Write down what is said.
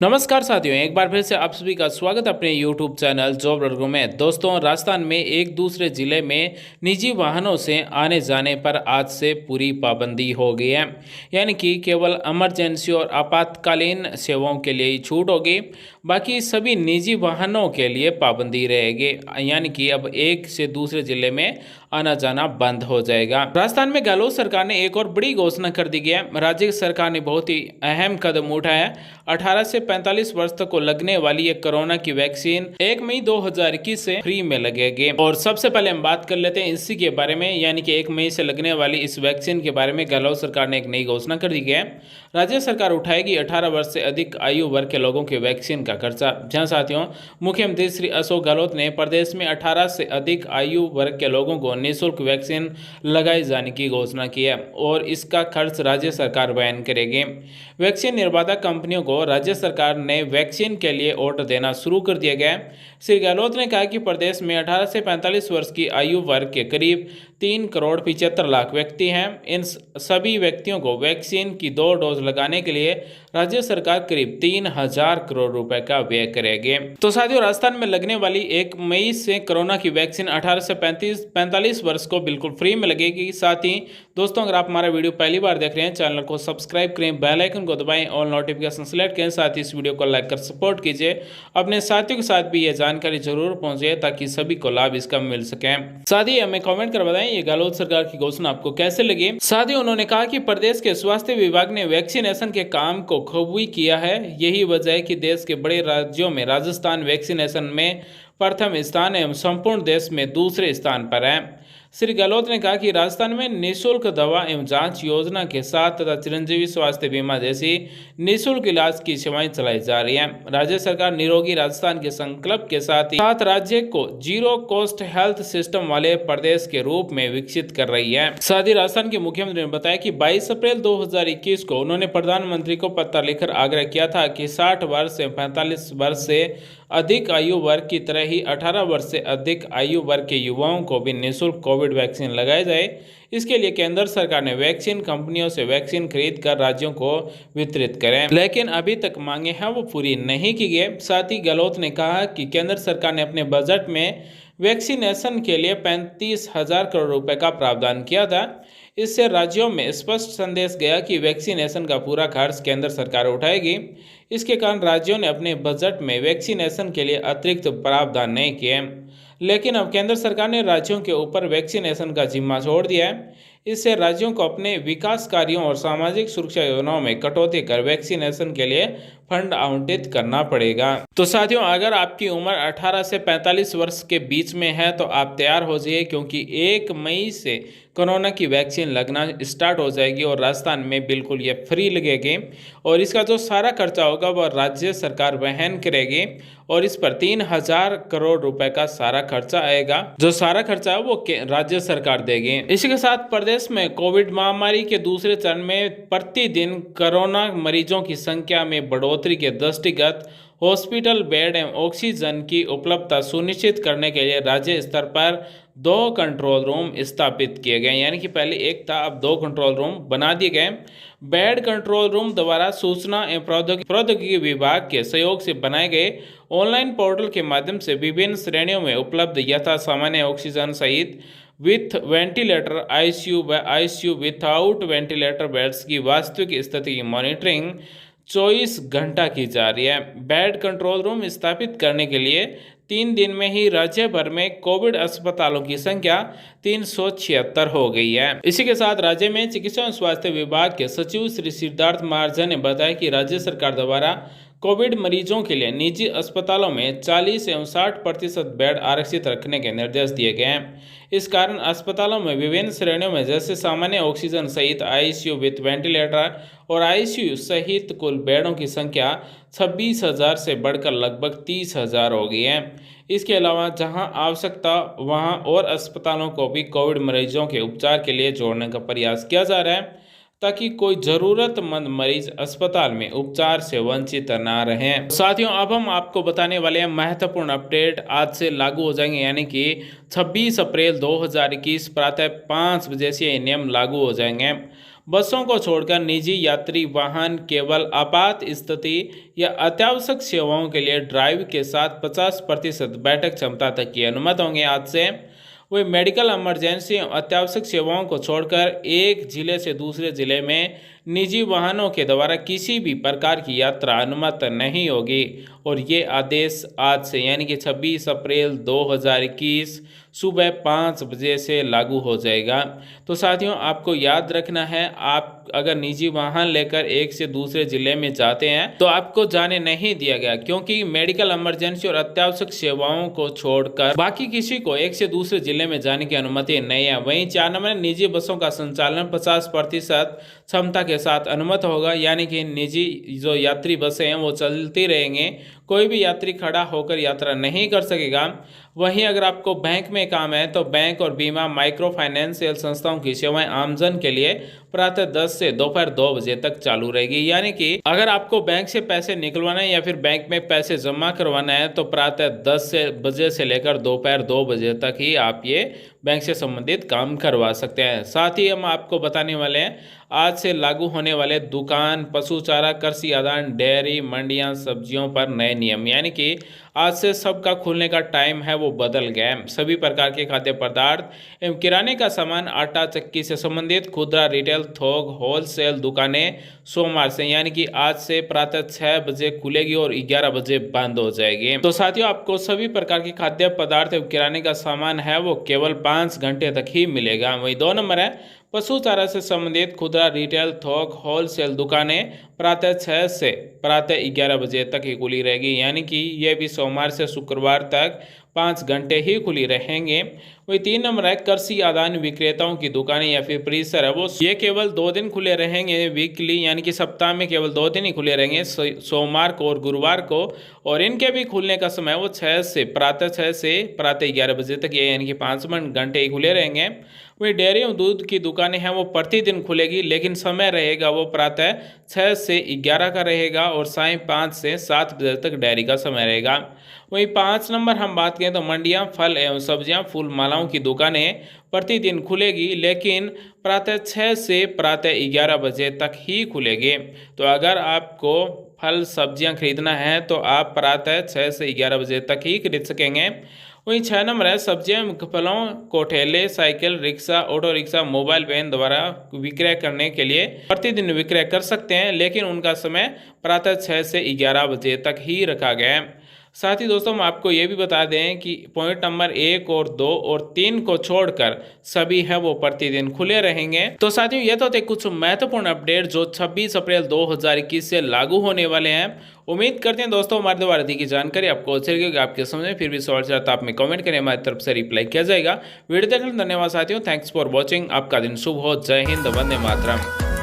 नमस्कार साथियों, एक बार फिर से आप सभी का स्वागत अपने YouTube चैनल जॉब लर्गो में। दोस्तों, राजस्थान में एक दूसरे जिले में निजी वाहनों से आने जाने पर आज से पूरी पाबंदी हो गई है। यानी कि केवल इमरजेंसी और आपातकालीन सेवाओं के लिए ही छूट होगी, बाकी सभी निजी वाहनों के लिए पाबंदी रहेगी। यानी कि अब एक से दूसरे जिले में आना जाना बंद हो जाएगा। राजस्थान में गहलोत सरकार ने एक और बड़ी घोषणा कर दी है। राज्य सरकार ने बहुत ही अहम कदम उठाया है। 18 से 45 वर्ष तक को लगने वाली एक कोरोना की वैक्सीन 1 मई 2021 से फ्री में लगेगी। और सबसे पहले हम बात कर लेते हैं इसी के बारे में, यानी कि 1 मई से लगने वाली इस वैक्सीन के बारे में गहलोत सरकार ने एक नई घोषणा कर दी है। राज्य सरकार उठाएगी 18 वर्ष से अधिक आयु वर्ग के लोगों के वैक्सीन का खर्चा। जहां साथियों, मुख्यमंत्री श्री अशोक गहलोत ने प्रदेश में 18 से अधिक आयु वर्ग के लोगों को निःशुल्क वैक्सीन लगाए जाने की घोषणा की है और इसका खर्च राज्य सरकार वहन करेगी। वैक्सीन निर्माता कंपनियों को राज्य सरकार ने वैक्सीन के लिए ऑर्डर देना शुरू कर दिया गया है। श्री गहलोत ने कहा कि प्रदेश में 18 से 45 वर्ष की आयु वर्ग के करीब 3 करोड़ 75 लाख व्यक्ति हैं। इन सभी व्यक्तियों को वैक्सीन की 2 डोज लगाने के लिए राज्य सरकार करीब 3,000 करोड़ रुपए का व्यय करेगी। तो साथियों, राजस्थान में लगने वाली 1 मई से कोरोना की वैक्सीन 18 से 45 वर्ष को बिल्कुल फ्री में लगेगी। साथ ही दोस्तों, अगर आप हमारा वीडियो पहली बार देख रहे हैं, चैनल को सब्सक्राइब करें, बेल आइकन को दबाएं और नोटिफिकेशन सेलेक्ट करें। साथ ही इस वीडियो को लाइक कर सपोर्ट कीजिए। अपने साथियों के साथ भी ये जानकारी जरूर पहुंचे ताकि सभी को लाभ इसका मिल सके। साथ ही हमें कमेंट कर बताएं ये गहलोत सरकार की घोषणा आपको कैसे लगी। साथ ही उन्होंने कहा कि प्रदेश के स्वास्थ्य विभाग ने वैक्सीनेशन के काम को खूबी किया है। यही वजह है कि देश के बड़े राज्यों में राजस्थान वैक्सीनेशन में प्रथम स्थान एवं संपूर्ण देश में दूसरे स्थान पर है। श्री गहलोत ने कहा कि राजस्थान में निःशुल्क दवा एवं जांच योजना के साथ तथा चिरंजीवी स्वास्थ्य बीमा जैसी निःशुल्क इलाज की सेवाएं चलाई जा रही हैं। राज्य सरकार निरोगी राजस्थान के संकल्प के साथ ही राज्य को जीरो कॉस्ट हेल्थ सिस्टम वाले प्रदेश के रूप में विकसित कर रही है। साथ ही राजस्थान के मुख्यमंत्री ने बताया कि 22 अप्रैल 2021 को उन्होंने प्रधानमंत्री को पत्र लिखकर आग्रह किया था कि 60 वर्ष से 45 वर्ष से अधिक आयु वर्ग की तरह ही 18 वर्ष से अधिक आयु वर्ग के युवाओं को भी निःशुल्क कोविड वैक्सीन लगाई जाए। इसके लिए केंद्र सरकार ने वैक्सीन कंपनियों से वैक्सीन खरीद कर राज्यों को वितरित करें, लेकिन अभी तक मांगे हैं वो पूरी नहीं की गई। साथ ही गहलोत ने कहा कि केंद्र सरकार ने अपने बजट में वैक्सीनेशन के लिए 35,000 करोड़ रुपए का प्रावधान किया था। इससे राज्यों में स्पष्ट संदेश गया कि वैक्सीनेशन का पूरा खर्च केंद्र सरकार उठाएगी। इसके कारण राज्यों ने अपने बजट में वैक्सीनेशन के लिए अतिरिक्त प्रावधान नहीं किए, लेकिन अब केंद्र सरकार ने राज्यों के ऊपर वैक्सीनेशन का जिम्मा छोड़ दिया है। इससे राज्यों को अपने विकास कार्यों और सामाजिक सुरक्षा योजनाओं में कटौती कर वैक्सीनेशन के लिए फंड आवंटित करना पड़ेगा। तो साथियों, अगर आपकी उम्र 18 से 45 वर्ष के बीच में है तो आप तैयार हो जाइए, क्योंकि 1 मई से कोरोना की वैक्सीन लगना स्टार्ट हो जाएगी और राजस्थान में बिल्कुल ये फ्री लगेगी और इसका जो सारा खर्चा होगा वह राज्य सरकार वहन करेगी और इस पर 3,000 करोड़ रुपए का सारा खर्चा आएगा। जो सारा खर्चा है वो राज्य सरकार देगी। इसी के साथ प्रदेश में कोविड महामारी के दूसरे चरण में प्रतिदिन कोरोना मरीजों की संख्या में बढ़ोतरी के दृष्टिगत हॉस्पिटल बेड एवं ऑक्सीजन की उपलब्धता सुनिश्चित करने के लिए राज्य स्तर पर 2 कंट्रोल रूम स्थापित किए गए। यानी कि पहले एक था, अब 2 कंट्रोल रूम बना दिए गए। बेड कंट्रोल रूम द्वारा सूचना एवं प्रौद्योगिकी विभाग के सहयोग से बनाए गए ऑनलाइन पोर्टल के माध्यम से विभिन्न श्रेणियों में उपलब्ध यथा सामान्य ऑक्सीजन सहित विथ वेंटिलेटर आईसीयू व आईसीयू विथआउट वेंटिलेटर बेड्स की वास्तविक स्थिति की मॉनिटरिंग 24 घंटा की जा रही है। बेड कंट्रोल रूम स्थापित करने के लिए 3 दिन में ही राज्य भर में कोविड अस्पतालों की संख्या 376 हो गई है। इसी के साथ राज्य में चिकित्सा एवं स्वास्थ्य विभाग के सचिव श्री सिद्धार्थ महाजन ने बताया कि राज्य सरकार द्वारा कोविड मरीजों के लिए निजी अस्पतालों में 40 एवं 60% बेड आरक्षित रखने के निर्देश दिए गए हैं। इस कारण अस्पतालों में विभिन्न श्रेणियों में जैसे सामान्य ऑक्सीजन सहित आईसीयू विथ वेंटिलेटर और आईसीयू सहित कुल बेडों की संख्या 26,000 से बढ़कर लगभग 30,000 हो गई है। इसके अलावा जहां आवश्यकता वहां और अस्पतालों को भी कोविड मरीजों के उपचार के लिए जोड़ने का प्रयास किया जा रहा है, ताकि कोई जरूरतमंद मरीज अस्पताल में उपचार से वंचित न रहें। साथियों, अब हम आपको बताने वाले हैं महत्वपूर्ण अपडेट आज से लागू हो जाएंगे, यानी कि 26 अप्रैल 2021 प्रातः 5 बजे से ये नियम लागू हो जाएंगे। बसों को छोड़कर निजी यात्री वाहन केवल आपात स्थिति या अत्यावश्यक सेवाओं के लिए ड्राइव के साथ 50% बैठक क्षमता तक की अनुमति होंगे आज से। वही मेडिकल इमरजेंसी अत्यावश्यक सेवाओं को छोड़कर एक जिले से दूसरे जिले में निजी वाहनों के द्वारा किसी भी प्रकार की यात्रा अनुमति नहीं होगी। और ये आदेश आज से यानी कि 26 अप्रैल 2021 सुबह 5 बजे से लागू हो जाएगा। तो साथियों, आपको याद रखना है, आप अगर निजी वाहन लेकर एक से दूसरे जिले में जाते हैं तो आपको जाने नहीं दिया गया, क्योंकि मेडिकल इमरजेंसी और अत्यावश्यक सेवाओं को छोड़कर बाकी किसी को एक से दूसरे जिले में जाने की अनुमति नहीं है। वहीं 4 नंबर, निजी बसों का संचालन 50% क्षमता के साथ अनुमति होगा, यानी कि निजी जो यात्री बसें हैं वो चलती रहेंगे, कोई भी यात्री खड़ा होकर यात्रा नहीं कर सकेगा। वहीं अगर आपको बैंक में काम है तो बैंक और बीमा, माइक्रो फाइनेंशियल संस्थाओं की सेवाएं आमजन के लिए प्रातः 10 से दोपहर 2 बजे तक चालू रहेगी। यानी कि अगर आपको बैंक से पैसे निकलवाना है या फिर बैंक में पैसे जमा करवाना है तो प्रातः 10 बजे से लेकर दोपहर 2 बजे तक ही आप ये बैंक से संबंधित काम करवा सकते हैं। साथ ही हम आपको बताने वाले हैं आज से लागू होने वाले दुकान, पशु चारा, कृषि आदान, डेयरी, मंडियां, सब्जियों पर नए नियम। यानी कि आज से सबका खुलने का टाइम है वो बदल गया है। सभी प्रकार के खाद्य पदार्थ एवं किराने का सामान, आटा चक्की से संबंधित खुदरा, रिटेल, थोक, होलसेल दुकानें सोमवार से यानी कि आज से प्रातः 6 बजे खुलेगी और 11 बजे बंद हो जाएगी। तो साथियों, आपको सभी प्रकार के खाद्य पदार्थ एवं किराने का सामान है वो केवल 5 घंटे तक ही मिलेगा। वही 2 नंबर है, पशु चारा से संबंधित खुदरा, रिटेल, थोक, होलसेल दुकानें प्रातः 6 से प्रातः 11 बजे तक ही खुली रहेगी, यानी कि यह भी सोमवार से शुक्रवार तक 5 घंटे ही खुली रहेंगे। वही 3 नंबर है, कृषि आदान विक्रेताओं की दुकानें या फिर परिसर है वो ये केवल 2 दिन खुले रहेंगे वीकली, यानी कि सप्ताह में केवल 2 दिन ही खुले रहेंगे, सोमवार को और गुरुवार को। और इनके भी खुलने का समय वो प्रातः 6 से प्रातः 11 बजे तक, यानी कि 5 घंटे ही खुले रहेंगे। वही डेयरी और दूध की दुकानें हैं वो प्रतिदिन खुलेगी, लेकिन समय रहेगा वो प्रातः 6 से 11 का रहेगा और सायं 5 से 7 बजे तक डेयरी का समय रहेगा। वही 5 नंबर हम बात करें तो मंडियां, फल एवं सब्जियां, फूल मालाओं की दुकानें प्रतिदिन खुलेगी, लेकिन प्रातः 6 से प्रातः 11 बजे तक ही खुलेगी। तो अगर आपको फल सब्जियां खरीदना है तो आप प्रातः 6 से 11 बजे तक ही खरीद सकेंगे। वहीं 6 नंबर है, सब्जियां, फलों को ठेले, cycle, rickshaw, auto rickshaw, mobile van द्वारा विक्रय करने के लिए प्रतिदिन विक्रय कर सकते हैं, लेकिन उनका समय प्रातः 6 से 11 बजे तक ही रखा गया है। साथ ही दोस्तों, हम आपको ये भी बता दें कि पॉइंट नंबर 1 और 2 और 3 को छोड़कर सभी है वो प्रतिदिन खुले रहेंगे। तो साथियों, ये तो थे कुछ महत्वपूर्ण अपडेट जो 26 अप्रैल 2021 से लागू होने वाले हैं। उम्मीद करते हैं दोस्तों हमारे द्वारा दी की जानकारी आपको अच्छी लगेगी, आपके समझ में फिर भी सवाल चाहे तो आप में कमेंट करें, हमारी तरफ से रिप्लाई किया जाएगा। वीडियो देखने धन्यवाद साथियों, थैंक्स फॉर वॉचिंग। आपका दिन शुभ हो। जय हिंद, वंदे मातरम।